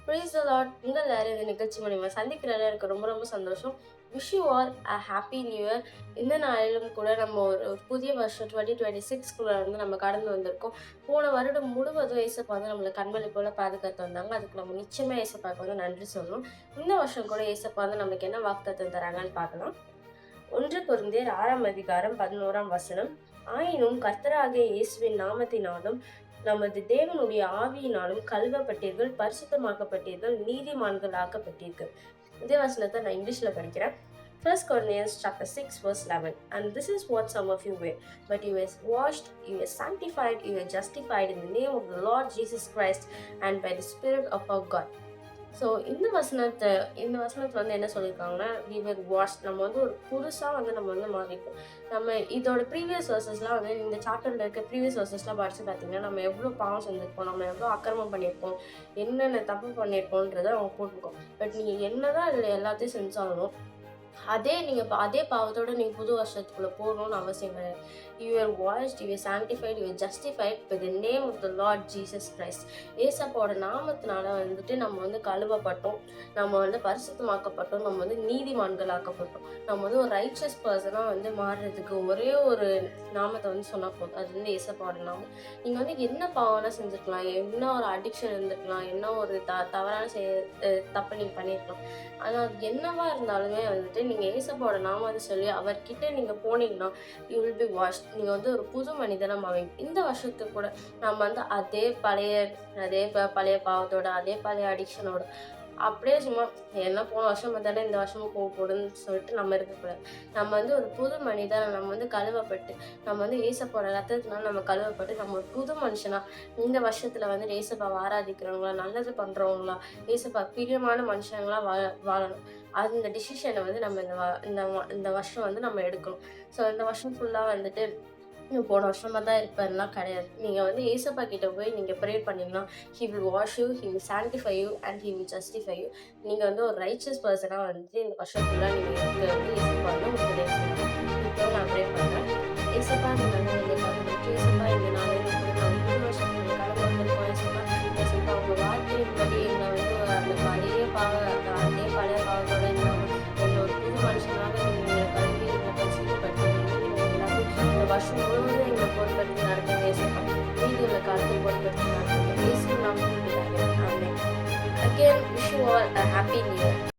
Praise the Lord. உங்கள் எல்லாரும் இந்த நிகழ்ச்சி மூலியமா சந்திக்கிறதுல எனக்கு ரொம்ப ரொம்ப சந்தோஷம். Wish you all a happy new year. இந்த நாளிலும் கூட நம்ம ஒரு புதிய வருஷம் 2026 வந்து நம்ம கடந்து வந்திருக்கோம். போன வருடம் முழுவதும் ஏசப்பா வந்து நம்மளை கண்மணி போல பாதுகாத்து வந்தாங்க. அதுக்கு நம்ம நிச்சயமா ஏசப்பாவுக்கு வந்து நன்றி சொல்லணும். இந்த வருஷம் கூட ஏசப்பா வந்து நம்மளுக்கு என்ன வாக்குத்தத்தம் தராங்கன்னு பார்க்கலாம். 1 கொரிந்தியர் 6ஆம் அதிகாரம் 11ஆம் வசனம். ஆயினும் கர்த்தராகிய இயேசுவின் நாமத்தினாலும் நமது தேவனுடைய ஆவியினாலும் கழுவப்பட்டீர்கள், பரிசுத்தமாக்கப்பட்டீர்கள், நீதிமான்கள் ஆக்கப்பட்டீர்கள். இதே வசனத்தை நான் இங்கிலீஷ்ல படிக்கிறேன். 1 Corinthians chapter 6 verse 11. And this is what some of you were. But you were washed, you were sanctified, you were justified in the name of the Lord Jesus Christ and by the Spirit of our God. So இந்த வசனத்தை வந்து என்ன சொல்லியிருக்காங்கன்னா, we were washed. நம்ம வந்து ஒரு புதுசாக வந்து நம்ம வந்து மாறிப்போம். நம்ம இதோட ப்ரீவியஸ் வர்சஸ்லாம் வந்து இந்த சாப்டரில் இருக்க ப்ரீவியஸ் வர்சஸ்லாம் படித்து பார்த்தீங்கன்னா, நம்ம எவ்வளோ பாவம் செஞ்சுருப்போம், நம்ம எவ்வளோ அக்கிரமம் பண்ணியிருப்போம், என்னென்ன தப்பு பண்ணியிருப்போன்றதை அவங்க போட்டிருக்கோம். பட் நீங்கள் என்ன தான் இதில் எல்லாத்தையும் செஞ்சாலும் அதே பாவத்தோட நீங்க புது வருஷத்துக்குள்ள போகணும்னு அவசியம் கிடையாது. You are washed, you are sanctified, you are justified by the name of the Lord Jesus Christ. ஏசப்பாவோட நாமத்தினால வந்துட்டு நம்ம வந்து கழுவப்பட்டோம், நம்ம வந்து பரிசுத்தமாக்கப்பட்டோம், நம்ம வந்து நீதிமான்கள் ஆக்கப்பட்டோம். நம்ம வந்து ஒரு ரைச்சஸ் பர்சனாக வந்து மாறுறதுக்கு ஒரே ஒரு நாமத்தை வந்து சொன்னா போதும். அது வந்து ஏசப்பாவோட நாமம். நீங்கள் வந்து என்ன பாவம்னா செஞ்சுருக்கலாம், என்ன ஒரு அடிக்ஷன் இருந்திருக்கலாம், என்ன ஒரு தவறான தப்பு நீங்கள் பண்ணியிருக்கலாம். ஆனால் அது என்னவா இருந்தாலுமே வந்துட்டு நீங்கள் ஏசப்பாவோட நாமத்தை சொல்லி அவர்கிட்ட நீங்கள் போனீங்கன்னா யூ வில் பி வாஷ்ட். நீங்கள் வந்து ஒரு புது மனிதனாக மாவீங்க. இந்த வருஷத்துக்கு கூட நம்ம வந்து அதே பழைய பாவத்தோட, அதே பழைய அடிக்ஷனோட அப்படியே சும்மா என்ன போன வருஷம் பார்த்தாலே இந்த வருஷமும் போடுன்னு சொல்லிட்டு நம்ம இருக்கக்கூடாது. நம்ம வந்து ஒரு புது மனிதனை, நம்ம வந்து கழுவப்பட்டு, நம்ம வந்து ஏசப்பாவோட ரத்தத்தினால நம்ம கழுவப்பட்டு, நம்ம ஒரு புது மனுஷனா இந்த வருஷத்துல வந்து ஏசப்பாவை ஆராதிக்கிறவங்களா, நல்லது பண்றவங்களா, ஏசப்பா பிரியமான மனுஷங்களா வாழணும். அந்த டிசிஷனை வந்து நம்ம இந்த வருஷம் வந்து நம்ம எடுக்கணும். ஸோ இந்த வருஷம் ஃபுல்லாக வந்துட்டு போன வருஷமாக தான் இருப்பேன்லாம் கிடையாது. நீங்கள் வந்து ஏசப்பா கிட்ட போய் நீங்கள் ப்ரே பண்ணிங்கன்னா he will wash you, he will sanctify you and he will justify you. நீங்கள் வந்து ஒரு ரைச்சஸ் பர்சனாக வந்துட்டு இந்த வருஷம் ஃபுல்லாக நீங்கள் இருக்க வந்து ஏசப்பா வந்து உங்களுக்கு உதவி செய்யணும். இப்போ நான் ப்ரே பண்ணுறேன். ஏசப்பா இந்த நாளில் பார்த்துட்டு ஏசப்பா இந்த நாளில் நான் புது வருஷத்துக்கு கடமை வந்திருக்கோம். ஏசப்பா உங்கள் வார்த்தையின்படி